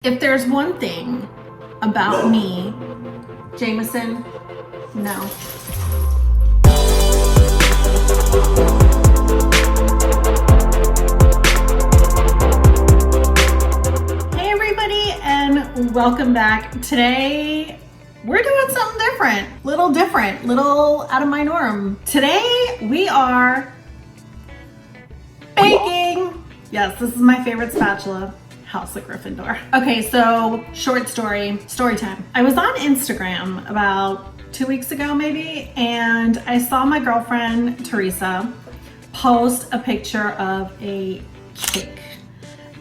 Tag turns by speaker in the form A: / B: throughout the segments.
A: If there's one thing about me, Jameson, no. Hey everybody, and welcome back. Today, we're doing something different, little out of my norm. Today, we are baking. Yes, this is my favorite spatula. House of Gryffindor. Okay, so short story time. I was on Instagram about 2 weeks ago maybe, and I saw my girlfriend Teresa post a picture of a cake.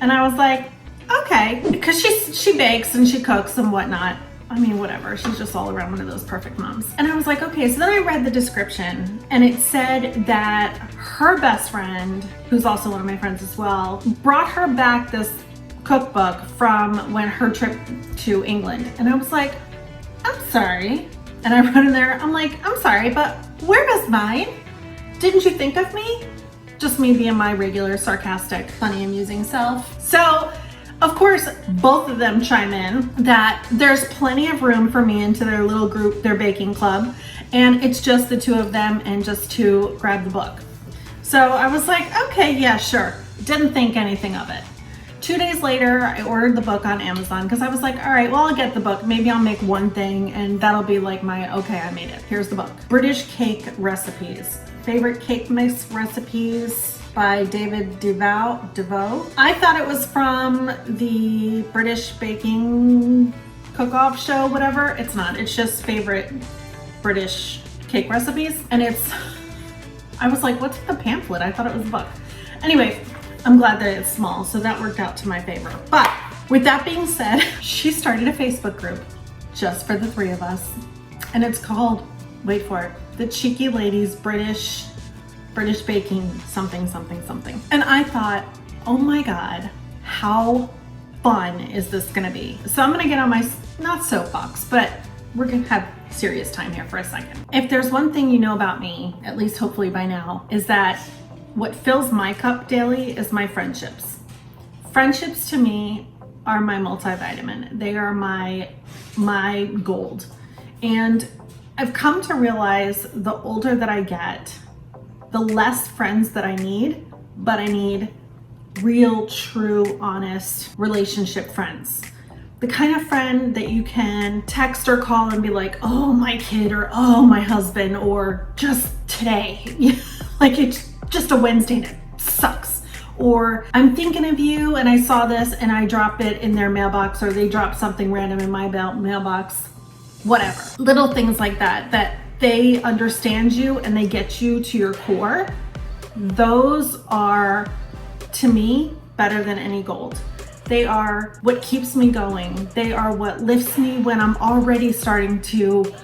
A: And I was like, okay, because she bakes and she cooks and whatnot. I mean, whatever, she's just all around one of those perfect moms. And I was like, okay, so then I read the description and it said that her best friend, who's also one of my friends as well, brought her back this cookbook from when her trip to England. And I was like, I'm sorry. And I wrote in there, I'm like, I'm sorry, but where was mine? Didn't you think of me? Just me being my regular, sarcastic, funny, amusing self. So, of course, both of them chime in that there's plenty of room for me into their little group, their baking club, and it's just the two of them and just to grab the book. So I was like, okay, yeah, sure. Didn't think anything of it. 2 days later, I ordered the book on Amazon because I was like, all right, well, I'll get the book. Maybe I'll make one thing and that'll be like my, okay, I made it. Here's the book. British Cake Recipes. Favorite Cake Mix Recipes by David DeVoe. I thought it was from the British Baking Cook-Off show, whatever. It's not. It's just favorite British cake recipes. And I was like, what's the pamphlet? I thought it was a book. Anyway, I'm glad that it's small, so that worked out to my favor. But with that being said, she started a Facebook group just for the three of us. And it's called, wait for it, The Cheeky Ladies British Baking something. And I thought, oh my God, how fun is this gonna be? So I'm gonna get on my, not soapbox, but we're gonna have serious time here for a second. If there's one thing you know about me, at least hopefully by now, is that what fills my cup daily is my friendships. Friendships to me are my multivitamin. They are my gold. And I've come to realize the older that I get, the less friends that I need, but I need real, true, honest relationship friends. The kind of friend that you can text or call and be like, oh, my kid, or oh, my husband, or just today. Like it's just a Wednesday and it sucks. Or I'm thinking of you and I saw this and I drop it in their mailbox, or they drop something random in my mailbox, whatever. Little things like that, that they understand you and they get you to your core. Those are, to me, better than any gold. They are what keeps me going. They are what lifts me when I'm already starting to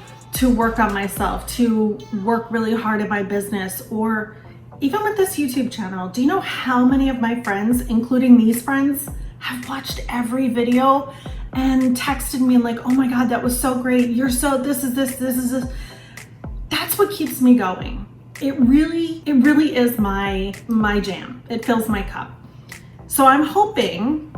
A: work on myself, to work really hard at my business, or even with this YouTube channel. Do you know how many of my friends, including these friends, have watched every video and texted me and like, oh my God, that was so great. You're so, this is this. That's what keeps me going. It really is my jam. It fills my cup. So I'm hoping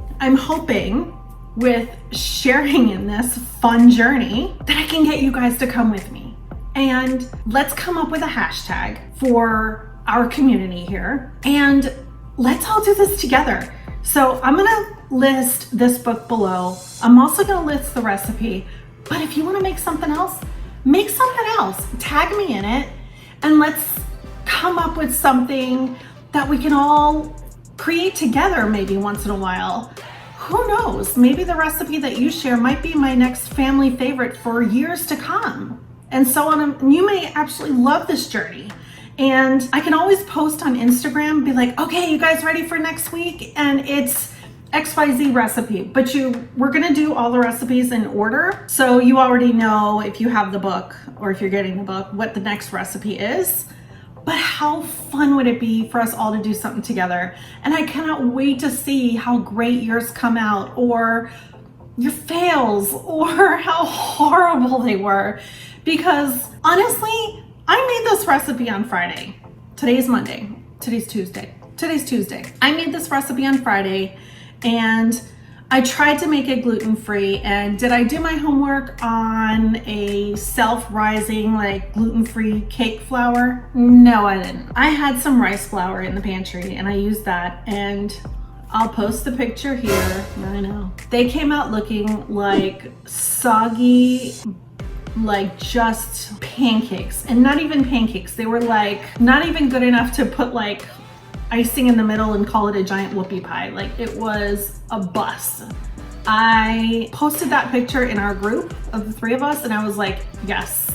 A: with sharing in this fun journey that I can get you guys to come with me. And let's come up with a hashtag for our community here, and let's all do this together. So I'm gonna list this book below. I'm also gonna list the recipe, but if you wanna make something else, tag me in it, and let's come up with something that we can all create together maybe once in a while. Who knows, maybe the recipe that you share might be my next family favorite for years to come, and so on. And you may actually love this journey. And I can always post on Instagram, be like, okay, you guys ready for next week? And it's XYZ recipe, but we're gonna do all the recipes in order. So you already know, if you have the book or if you're getting the book, what the next recipe is. But how fun would it be for us all to do something together? And I cannot wait to see how great yours come out, or your fails, or how horrible they were. Because honestly, I made this recipe on Friday. Today's Monday. Today's Tuesday. I made this recipe on Friday, and I tried to make it gluten-free, and did I do my homework on a self-rising, like gluten-free cake flour? No, I didn't. I had some rice flour in the pantry and I used that, and I'll post the picture here. I know. They came out looking like soggy, like just pancakes, and not even pancakes. They were like not even good enough to put like icing in the middle and call it a giant whoopie pie. Like, it was a bust. I posted that picture in our group of the 3 of us and I was like, yes,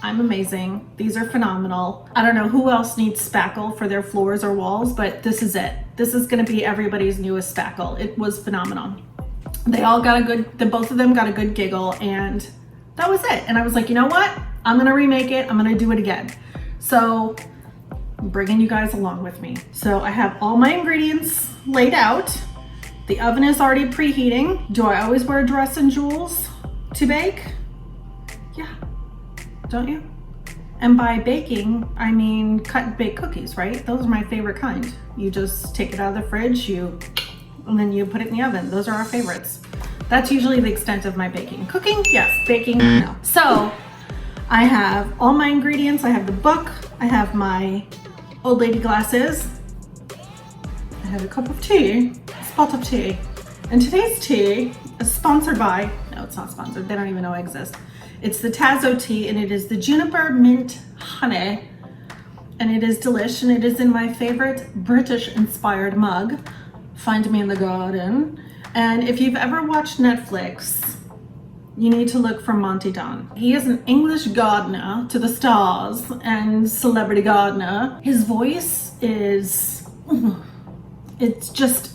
A: I'm amazing. These are phenomenal. I don't know who else needs spackle for their floors or walls, but this is it. This is gonna be everybody's newest spackle. It was phenomenal. They all got a good, both of them got a good giggle, and that was it. And I was like, you know what? I'm gonna remake it. I'm gonna do it again. So I'm bringing you guys along with me. So I have all my ingredients laid out. The oven is already preheating. Do I always wear dress and jewels to bake? Yeah, don't you? And by baking, I mean cut and bake cookies, right? Those are my favorite kind. You just take it out of the fridge, and then you put it in the oven. Those are our favorites. That's usually the extent of my baking. Cooking, yes. Baking, no. So I have all my ingredients. I have the book. I have my old lady glasses. I have a cup of tea, a spot of tea. And today's tea is sponsored by, no, it's not sponsored. They don't even know I exist. It's the Tazo tea, and it is the juniper mint honey. And it is delish, and it is in my favorite British inspired mug. Find me in the garden. And if you've ever watched Netflix, you need to look for Monty Don. He is an English gardener to the stars and celebrity gardener. His voice is, it's just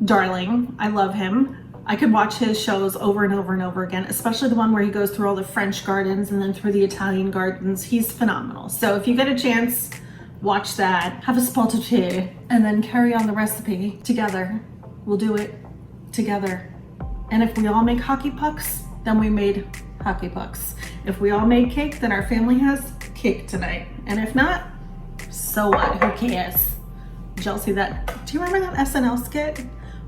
A: darling. I love him. I could watch his shows over and over and over again, especially the one where he goes through all the French gardens and then through the Italian gardens. He's phenomenal. So if you get a chance, watch that, have a spot of tea, and then carry on the recipe together. We'll do it together. And if we all make hockey pucks, then we made hockey pucks. If we all made cake, then our family has cake tonight. And if not, so what? Who cares? Did y'all see that? Do you remember that SNL skit?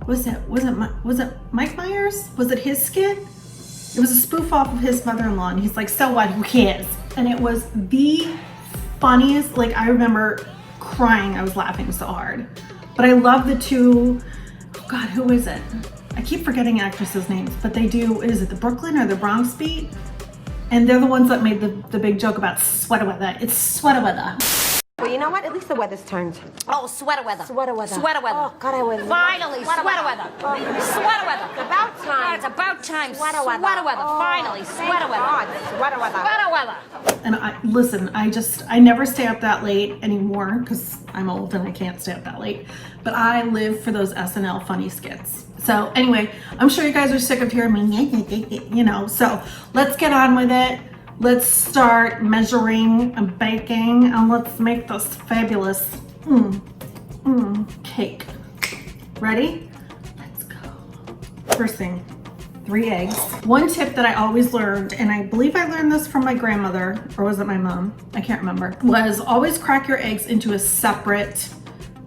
A: Was it Mike Myers? Was it his skit? It was a spoof off of his mother-in-law, and he's like, so what? Who cares? And it was the funniest. Like, I remember crying. I was laughing so hard. But I love the two. Oh God, who is it? I keep forgetting actresses' names, but they do, is it the Brooklyn or the Bronx beat? And they're the ones that made the big joke about sweater weather. It's sweater weather.
B: Well, you know what? At least the weather's turned.
C: Oh, sweater weather.
B: Sweater weather.
C: Sweater weather.
B: Oh, God, I was...
C: Finally, sweater weather. Sweater weather.
B: It's about time.
C: It's about time.
B: Sweater weather.
C: Sweater weather.
B: Oh,
C: Finally, sweater weather.
B: God, sweater weather.
C: Sweater weather.
A: And listen, I never stay up that late anymore because I'm old and I can't stay up that late. But I live for those SNL funny skits. So anyway, I'm sure you guys are sick of hearing me, you know, so let's get on with it. Let's start measuring and baking, and let's make this fabulous cake. Ready? Let's go. First thing, 3 eggs. One tip that I always learned, and I believe I learned this from my grandmother, or was it my mom? I can't remember, was always crack your eggs into a separate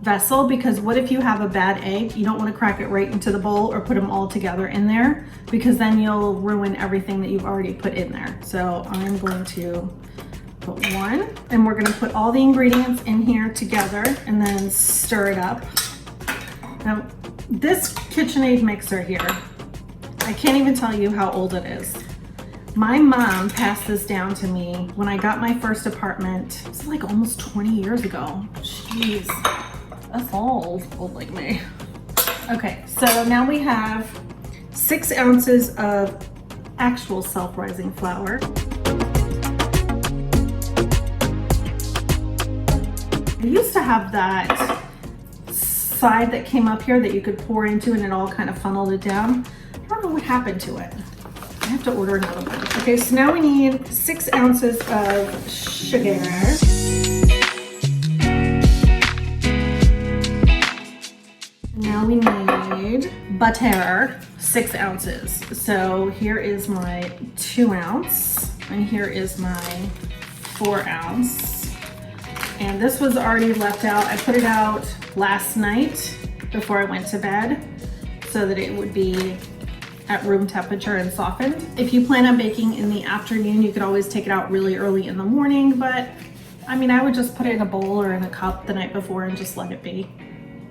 A: vessel, because what if you have a bad egg? You don't want to crack it right into the bowl or put them all together in there, because then you'll ruin everything that you've already put in there. So I'm going to put 1, and we're going to put all the ingredients in here together and then stir it up. Now, this KitchenAid mixer here, I can't even tell you how old it is. My mom passed this down to me when I got my first apartment. It's like almost 20 years ago. Jeez. That's old like me. Okay, so now we have 6 ounces of actual self-rising flour. I used to have that side that came up here that you could pour into and it all kind of funneled it down. I don't know what happened to it. I have to order another one. Okay, so now we need 6 ounces of sugar. Now we need butter, 6 ounces. So here is my 2 ounce, and here is my 4 ounce. And this was already left out. I put it out last night before I went to bed. so that it would be at room temperature and softened. If you plan on baking in the afternoon, you could always take it out really early in the morning, but I mean, I would just put it in a bowl or in a cup the night before and just let it be.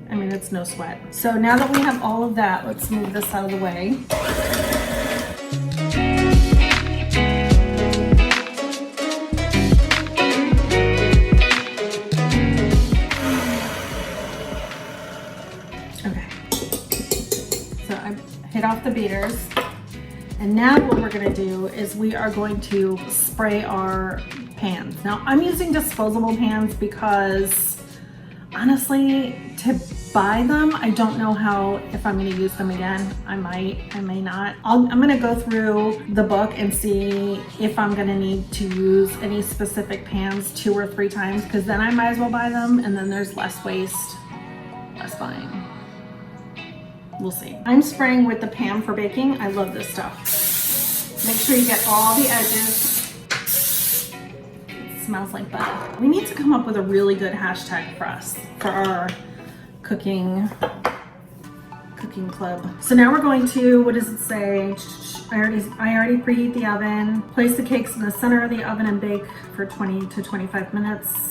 A: I mean, it's no sweat. So now that we have all of that, let's move this out of the way. Okay. So I hit off the beaters. And now what we're gonna do is we are going to spray our pans. Now I'm using disposable pans because honestly, to buy them, I don't know if I'm gonna use them again. I might, I may not. I'm gonna go through the book and see if I'm gonna need to use any specific pans 2 or 3 times, because then I might as well buy them and then there's less waste, less buying. We'll see. I'm spraying with the Pam for baking. I love this stuff. Make sure you get all the edges. It smells like butter. We need to come up with a really good hashtag for us, for our cooking club. So now we're going to, what does it say? I already preheat the oven. Place the cakes in the center of the oven and bake for 20 to 25 minutes.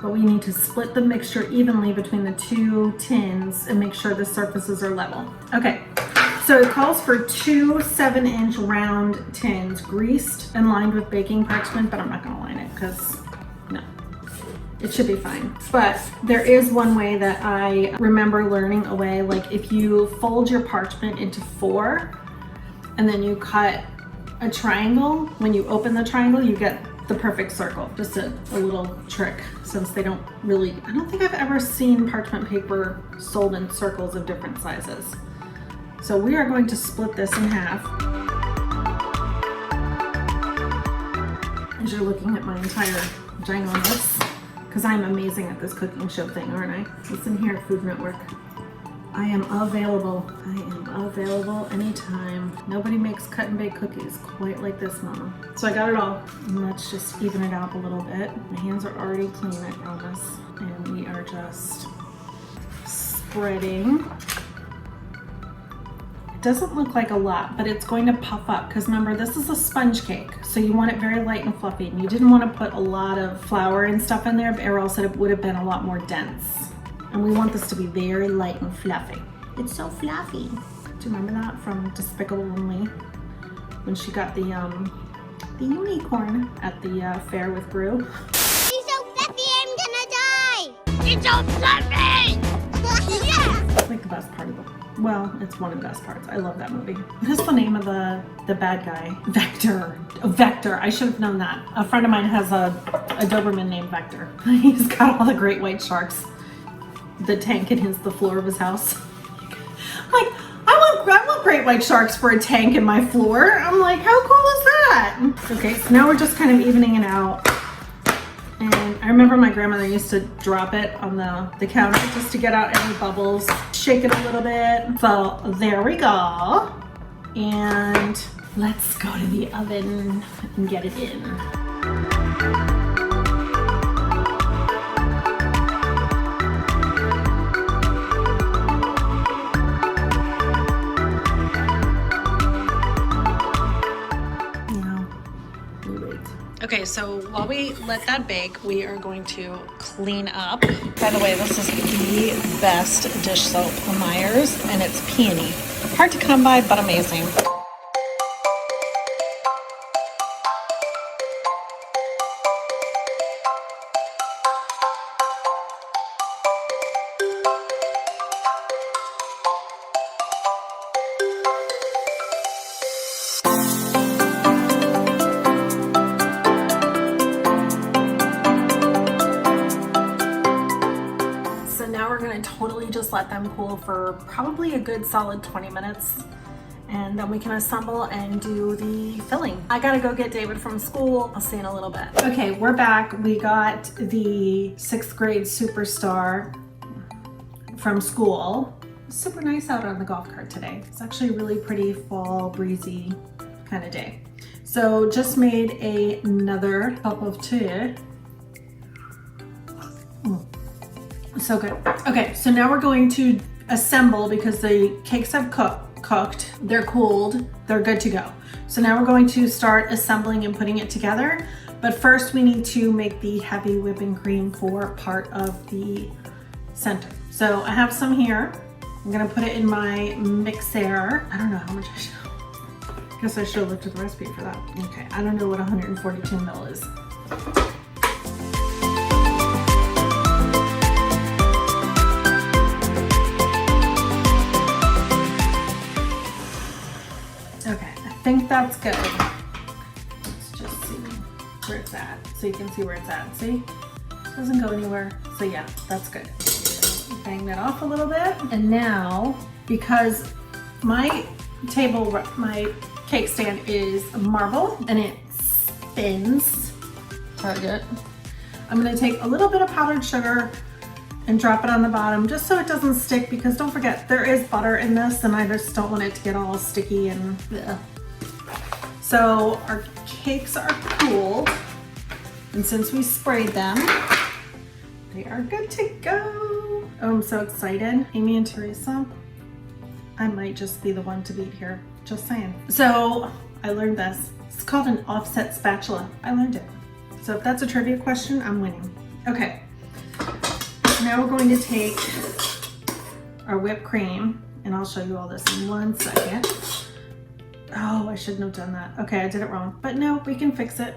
A: But we need to split the mixture evenly between the 2 tins and make sure the surfaces are level. Okay, so it calls for 2 7-inch round tins, greased and lined with baking parchment, but I'm not gonna line it because no, it should be fine. But there is one way that I remember learning a way, like if you fold your parchment into 4 and then you cut a triangle, when you open the triangle, you get the perfect circle. Just a little trick, since they don't really, I don't think I've ever seen parchment paper sold in circles of different sizes. So we are going to split this in half. As you're looking at my entire ginormous, because I'm amazing at this cooking show thing, aren't I? Listen here, Food Network. I am available. I am available anytime. Nobody makes cut and bake cookies quite like this, Mama. So I got it all. And let's just even it out a little bit. My hands are already clean, I promise. And we are just spreading. It doesn't look like a lot, but it's going to puff up, because remember, this is a sponge cake. So you want it very light and fluffy. And you didn't want to put a lot of flour and stuff in there, or else it would have been a lot more dense. And we want this to be very light and fluffy. It's so fluffy. Do you remember that from Despicable Me? When she got the unicorn at the fair with Gru.
D: He's so fluffy, I'm gonna die! He's so fluffy! Yeah!
A: It's like the best part of it. Well, it's one of the best parts. I love that movie. What is the name of the bad guy? Vector. Oh, Vector. I should have known that. A friend of mine has a Doberman named Vector. He's got all the great white sharks. The tank the floor of his house. Like, I want great white sharks for a tank in my floor. I'm like, how cool is that? Okay, so now we're just kind of evening it out. And I remember my grandmother used to drop it on the counter just to get out any bubbles. Shake it a little bit. So there we go. And let's go to the oven and get it in. Okay, so while we let that bake, we are going to clean up. By the way, this is the best dish soap, Meyer's, and it's peony. Hard to come by, but amazing. Totally just let them cool for probably a good solid 20 minutes, and then we can assemble and do the filling. I gotta go get David from school. I'll see you in a little bit. Okay, we're back. We got the 6th grade superstar from school. Super nice out on the golf cart today. It's actually a really pretty fall breezy kind of day. So just made another cup of tea. So good. Okay, so now we're going to assemble because the cakes have cooked, they're cooled, they're good to go. So now we're going to start assembling and putting it together. But first we need to make the heavy whipping cream for part of the center. So I have some here. I'm gonna put it in my mixer. I don't know how much I should. I guess I should have looked at the recipe for that. Okay, I don't know what 142 ml is. Okay, I think that's good. Let's just see where it's at. So you can see where it's at. See? It doesn't go anywhere. So yeah, that's good. Bang that off a little bit. And now, because my cake stand is marble and it spins, Target, I'm gonna take a little bit of powdered sugar and drop it on the bottom just so it doesn't stick, because don't forget, there is butter in this and I just don't want it to get all sticky and bleh. So our cakes are cooled, and since we sprayed them, they are good to go. Oh, I'm so excited. Amy and Teresa, I might just be the one to beat here. Just saying. So I learned this. It's called an offset spatula. I learned it. So if that's a trivia question, I'm winning. Okay. Now we're going to take our whipped cream, and I'll show you all this in 1 second. Oh, I shouldn't have done that. Okay, I did it wrong. But no, we can fix it.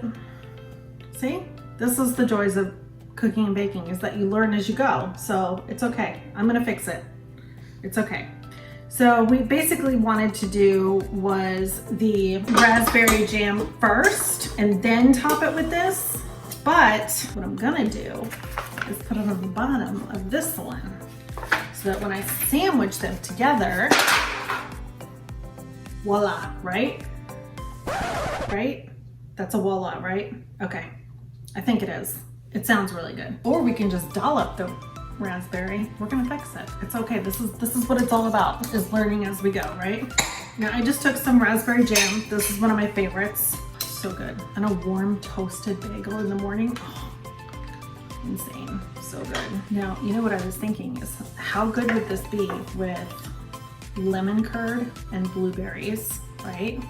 A: See? This is the joys of cooking and baking, is that you learn as you go. So it's okay. I'm gonna fix it. It's okay. So we basically wanted to do was the raspberry jam first and then top it with this. But what I'm gonna do is put it on the bottom of this one so that when I sandwich them together, voila, right? Right? That's a voila, right? Okay, I think it is. It sounds really good. Or we can just dollop the raspberry. We're gonna fix it. It's okay. This is what it's all about, is learning as we go, right? Now I just took some raspberry jam. This is one of my favorites. So good. And a warm toasted bagel in the morning. Oh, insane. So good. Now, you know what I was thinking is, how good would this be with lemon curd and blueberries, right?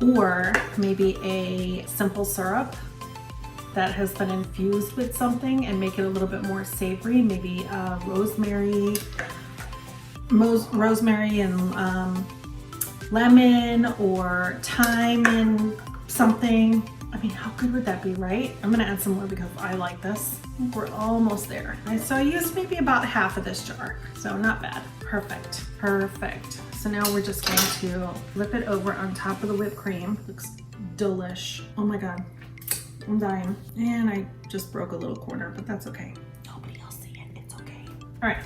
A: Or maybe a simple syrup that has been infused with something and make it a little bit more savory, maybe rosemary and lemon, or thyme and something. I mean, how good would that be, right? I'm gonna add some more because I like this. We're almost there. So I used maybe about half of this jar, so not bad. Perfect, perfect. So now we're just going to flip it over on top of the whipped cream. Looks delish. Oh my God. I'm dying. And I just broke a little corner, but that's okay. Nobody will see it. It's okay. All right,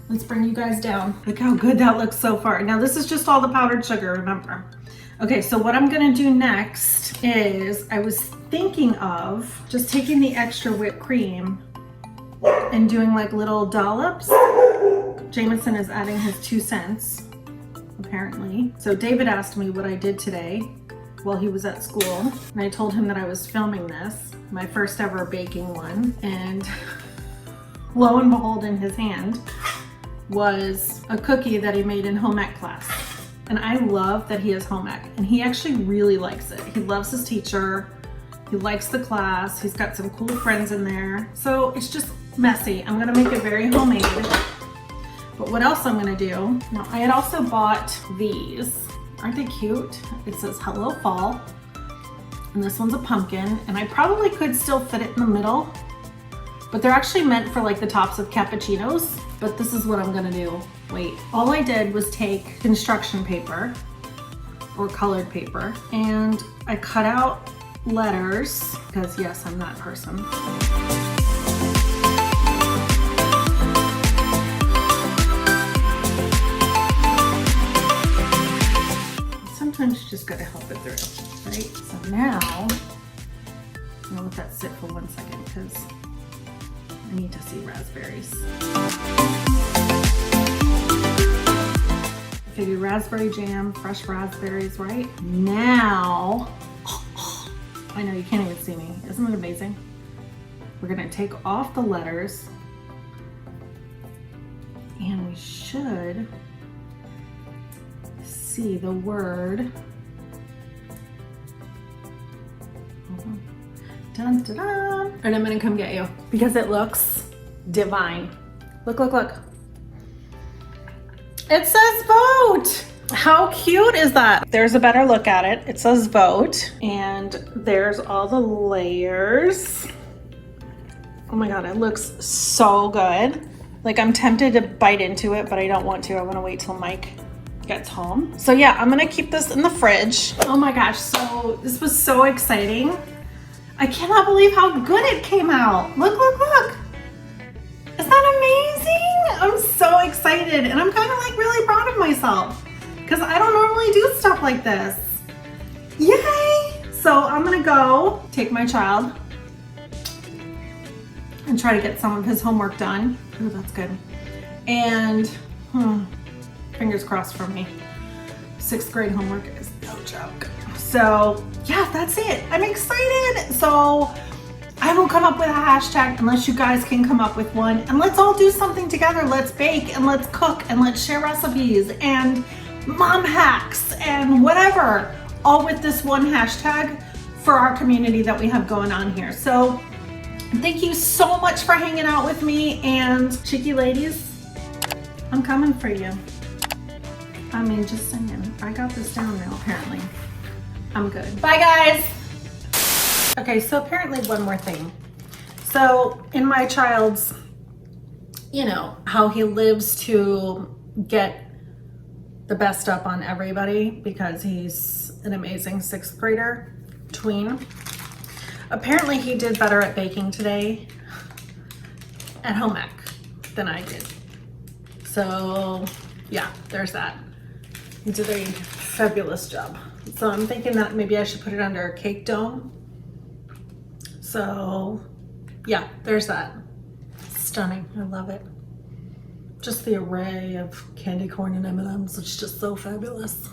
A: let's bring you guys down. Look how good that looks so far. Now this is just all the powdered sugar, remember? Okay, so what I'm gonna do next is, I was thinking of just taking the extra whipped cream and doing like little dollops. Jameson is adding his 2 cents, apparently. So David asked me what I did today while he was at school, and I told him that I was filming this, my first ever baking one, and lo and behold, in his hand was a cookie that he made in home ec class. And I love that he has home ec, and he actually really likes it. He loves his teacher, he likes the class, he's got some cool friends in there. So it's just messy. I'm gonna make it very homemade. But what else I'm gonna do, now I had also bought these. Aren't they cute? It says Hello Fall, and this one's a pumpkin, and I probably could still fit it in the middle, but they're actually meant for like the tops of cappuccinos. But this is what I'm gonna do. Wait, all I did was take construction paper or colored paper, and I cut out letters, because yes, I'm that person. Sometimes you just gotta help it through, right? So now, I'm gonna let that sit for 1 second because I need to see raspberries. I figure raspberry jam, fresh raspberries, right? Now, I know you can't even see me. Isn't it amazing? We're gonna take off the letters And we should see the word. Dun, dun, dun. And I'm gonna come get you because it looks divine. Look, look, look. It says vote. How cute is that? There's a better look at it. It says vote, and there's all the layers. Oh my God, it looks so good. Like, I'm tempted to bite into it, but I don't want to. I want to wait till Mike gets home. So yeah, I'm gonna keep this in the fridge. Oh my gosh, so this was so exciting. I cannot believe how good it came out. Look, look, look. Isn't that amazing? I'm so excited, and I'm kind of like really proud of myself because I don't normally do stuff like this. Yay! So I'm gonna go take my child and try to get some of his homework done. Oh, that's good. And fingers crossed for me. 6th grade homework is no joke. So yeah, that's it. I'm excited. So I will come up with a hashtag unless you guys can come up with one, and let's all do something together. Let's bake and let's cook and let's share recipes and mom hacks and whatever, all with this one hashtag for our community that we have going on here. So thank you so much for hanging out with me, and cheeky ladies, I'm coming for you. I mean, just saying, I got this down now apparently. I'm good. Bye guys. Okay, so apparently one more thing. So in my child's, you know, how he lives to get the best up on everybody because he's an amazing 6th grader, tween. Apparently he did better at baking today at home ec than I did. So yeah, there's that. He did a fabulous job. So I'm thinking that maybe I should put it under a cake dome. So yeah, there's that. Stunning, I love it. Just the array of candy corn and M&Ms, it's just so fabulous.